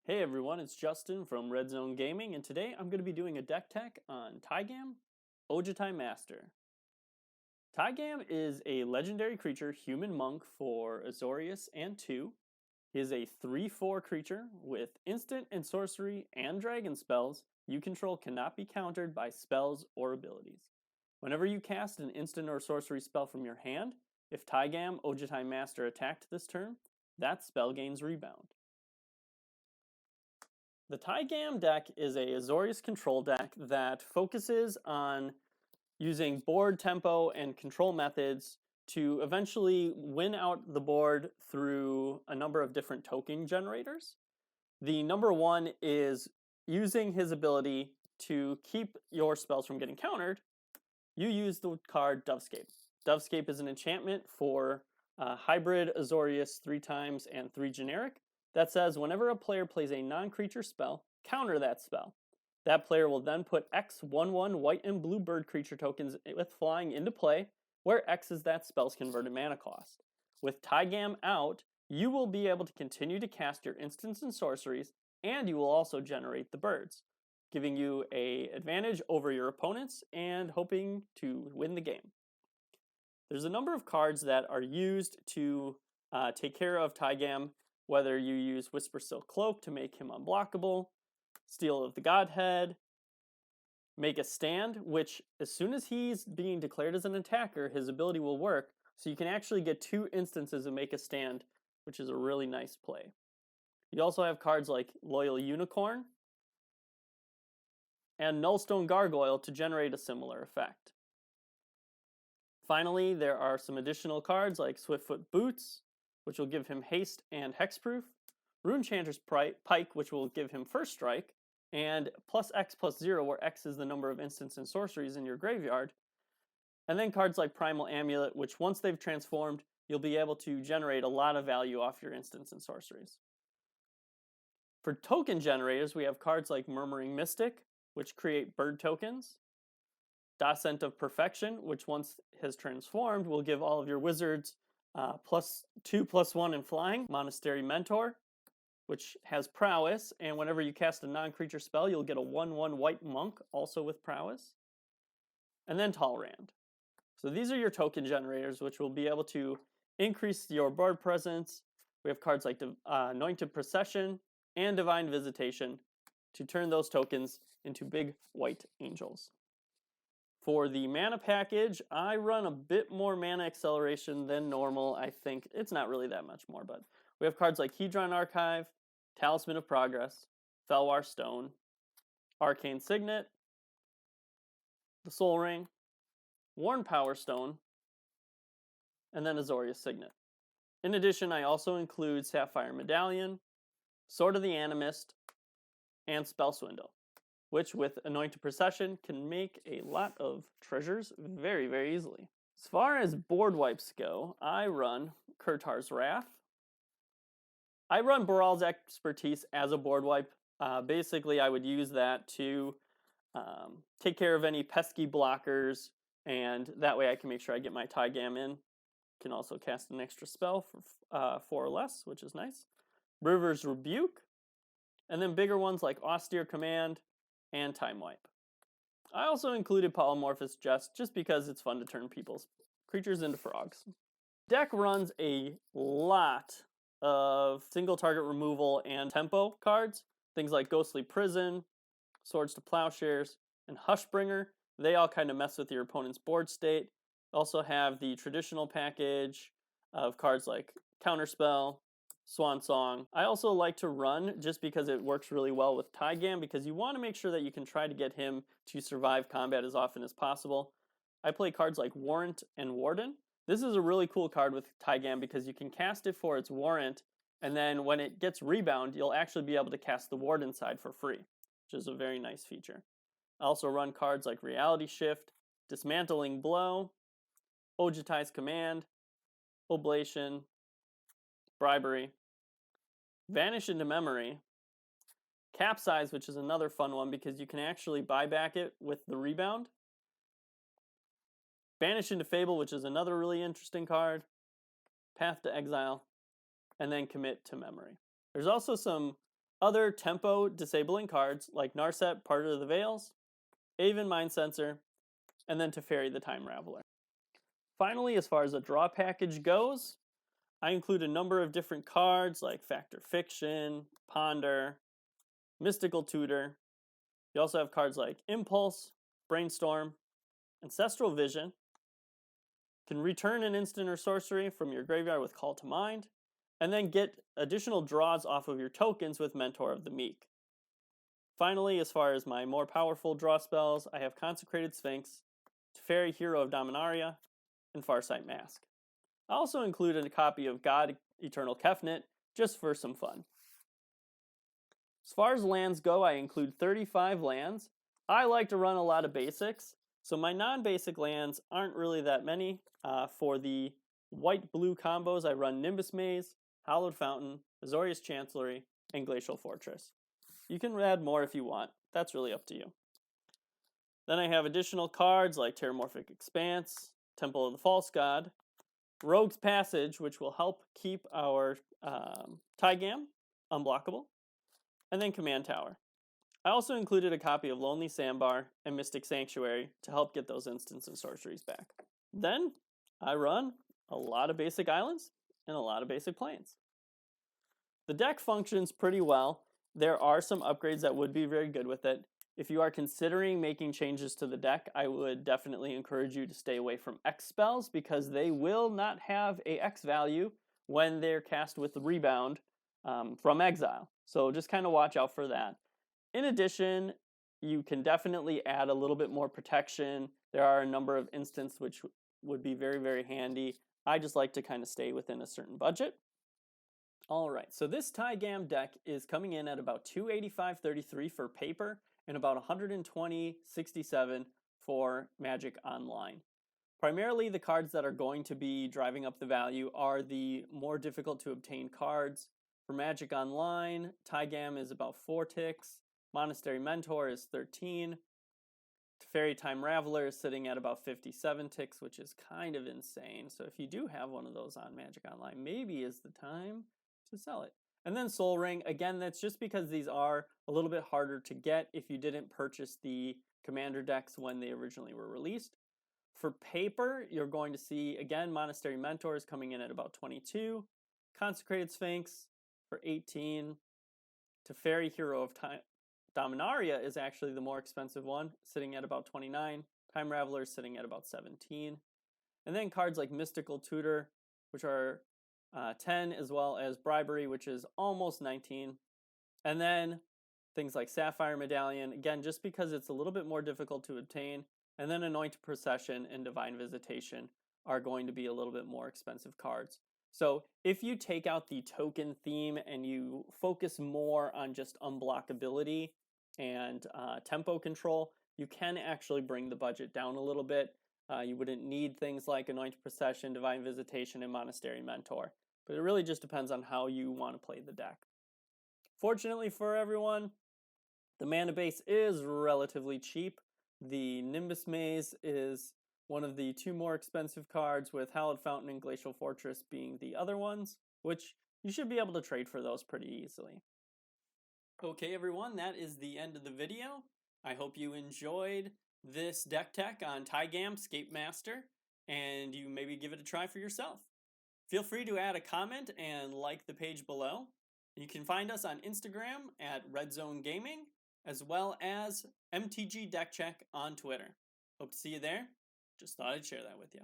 Hey everyone, it's Justin from Redzone Gaming, and today I'm going to be doing a deck tech on Taigam, Ojutai Master. Taigam is a legendary creature, human monk for Azorius and 2. He is a 3/4 creature with instant and sorcery and dragon spells. You control cannot be countered by spells or abilities. Whenever you cast an instant or sorcery spell from your hand, if Taigam, Ojutai Master attacked this turn, that spell gains rebound. The Taigam deck is a Azorius control deck that focuses on using board tempo and control methods to eventually win out the board through a number of different token generators. The number one is using his ability to keep your spells from getting countered. You use the card Dovescape. Dovescape is an enchantment for hybrid Azorius 3 times and 3 generic that says whenever a player plays a non-creature spell, counter that spell. That player will then put X 1/1 white and blue bird creature tokens with flying into play, where X is that spell's converted mana cost. With Taigam out, you will be able to continue to cast your instants and sorceries, and you will also generate the birds, giving you an advantage over your opponents and hoping to win the game. There's a number of cards that are used to take care of Taigam, whether you use Whispersilk Cloak to make him unblockable, Steel of the Godhead, Make a Stand, which as soon as he's being declared as an attacker, his ability will work, so you can actually get 2 instances of Make a Stand, which is a really nice play. You also have cards like Loyal Unicorn and Nullstone Gargoyle to generate a similar effect. Finally, there are some additional cards like Swiftfoot Boots, which will give him haste and hexproof, Runechanter's Pike, which will give him first strike, and +X+0, where X is the number of instants and sorceries in your graveyard. And then cards like Primal Amulet, which once they've transformed, you'll be able to generate a lot of value off your instants and sorceries. For token generators, we have cards like Murmuring Mystic, which create bird tokens, Descent of Perfection, which once has transformed will give all of your wizards +2/+1 in flying, Monastery Mentor, which has prowess, and whenever you cast a non-creature spell, you'll get a 1/1 white monk, also with prowess. And then Talrand. So these are your token generators, which will be able to increase your board presence. We have cards like Anointed Procession and Divine Visitation to turn those tokens into big white angels. For the mana package, I run a bit more mana acceleration than normal. I think it's not really that much more, but we have cards like Hedron Archive, Talisman of Progress, Felwar Stone, Arcane Signet, the Soul Ring, Worn Power Stone, and then Azorius Signet. In addition, I also include Sapphire Medallion, Sword of the Animist, and Spell Swindle, which with Anointed Procession can make a lot of treasures very, very easily. As far as board wipes go, I run Kurtar's Wrath. I run Baral's Expertise as a board wipe. Basically, I would use that to take care of any pesky blockers, and that way I can make sure I get my Taigam in. Can also cast an extra spell for 4 or less, which is nice. River's Rebuke, and then bigger ones like Austere Command and Time Wipe. I also included Polymorphous Jest just because it's fun to turn people's creatures into frogs. Deck runs a lot of single target removal and tempo cards, things like Ghostly Prison, Swords to Plowshares, and Hushbringer. They all kind of mess with your opponent's board state. Also have the traditional package of cards like Counterspell, Swan Song. I also like to run just because it works really well with Taigam, because you want to make sure that you can try to get him to survive combat as often as possible. I play cards like Warrant and Warden. This is a really cool card with Taigam because you can cast it for its Warrant, and then when it gets Rebound, you'll actually be able to cast the Warden side for free, which is a very nice feature. I also run cards like Reality Shift, Dismantling Blow, Ojutai's Command, Oblation, Bribery, Vanish into Memory, Capsize, which is another fun one because you can actually buy back it with the Rebound, Banish into Fable, which is another really interesting card, Path to Exile, and then Commit to Memory. There's also some other tempo disabling cards like Narset, Part of the Veils, Aven Mind Sensor, and then Teferi the Time Raveler. Finally, as far as the draw package goes, I include a number of different cards like Fact or Fiction, Ponder, Mystical Tutor. You also have cards like Impulse, Brainstorm, Ancestral Vision. Can return an instant or sorcery from your graveyard with Call to Mind, and then get additional draws off of your tokens with Mentor of the Meek. Finally, as far as my more powerful draw spells, I have Consecrated Sphinx, Teferi Hero of Dominaria, and Farsight Mask. I also included a copy of God Eternal Kefnet just for some fun. As far as lands go, I include 35 lands. I like to run a lot of basics, so my non-basic lands aren't really that many. For the white-blue combos, I run Nimbus Maze, Hallowed Fountain, Azorius Chancellery, and Glacial Fortress. You can add more if you want. That's really up to you. Then I have additional cards like Terramorphic Expanse, Temple of the False God, Rogue's Passage, which will help keep our Taigam unblockable, and then Command Tower. I also included a copy of Lonely Sandbar and Mystic Sanctuary to help get those instants and sorceries back. Then I run a lot of basic islands and a lot of basic planes. The deck functions pretty well. There are some upgrades that would be very good with it. If you are considering making changes to the deck, I would definitely encourage you to stay away from X spells because they will not have a X value when they're cast with Rebound from exile. So just kind of watch out for that. In addition, you can definitely add a little bit more protection. There are a number of instances which would be very, very handy. I just like to kind of stay within a certain budget. All right, so this Taigam deck is coming in at about 285.33 for paper and about 120.67 for Magic Online. Primarily, the cards that are going to be driving up the value are the more difficult to obtain cards. For Magic Online, Taigam is about 4 ticks, Monastery Mentor is 13, Teferi Time Raveler is sitting at about 57 ticks, which is kind of insane. So if you do have one of those on Magic Online, maybe is the time to sell it. And then Soul Ring, again, that's just because these are a little bit harder to get if you didn't purchase the Commander decks when they originally were released. For paper, you're going to see, again, Monastery Mentor is coming in at about 22, Consecrated Sphinx for 18, Teferi Hero of Dominaria is actually the more expensive one, sitting at about 29, Time Raveler is sitting at about 17, and then cards like Mystical Tutor, which are 10, as well as Bribery, which is almost 19. And then things like Sapphire Medallion, again, just because it's a little bit more difficult to obtain. And then Anointed Procession and Divine Visitation are going to be a little bit more expensive cards. So if you take out the token theme and you focus more on just unblockability and tempo control, you can actually bring the budget down a little bit. You wouldn't need things like Anointed Procession, Divine Visitation, and Monastery Mentor. But it really just depends on how you want to play the deck. Fortunately for everyone, the mana base is relatively cheap. The Nimbus Maze is one of the 2 more expensive cards, with Hallowed Fountain and Glacial Fortress being the other ones, which you should be able to trade for those pretty easily. Okay everyone, that is the end of the video. I hope you enjoyed this deck tech on Taigam Scape Master, and you maybe give it a try for yourself. Feel free to add a comment and like the page below. You can find us on Instagram at Redzone Gaming, as well as MTG Deck Check on Twitter. Hope to see you there. Just thought I'd share that with you.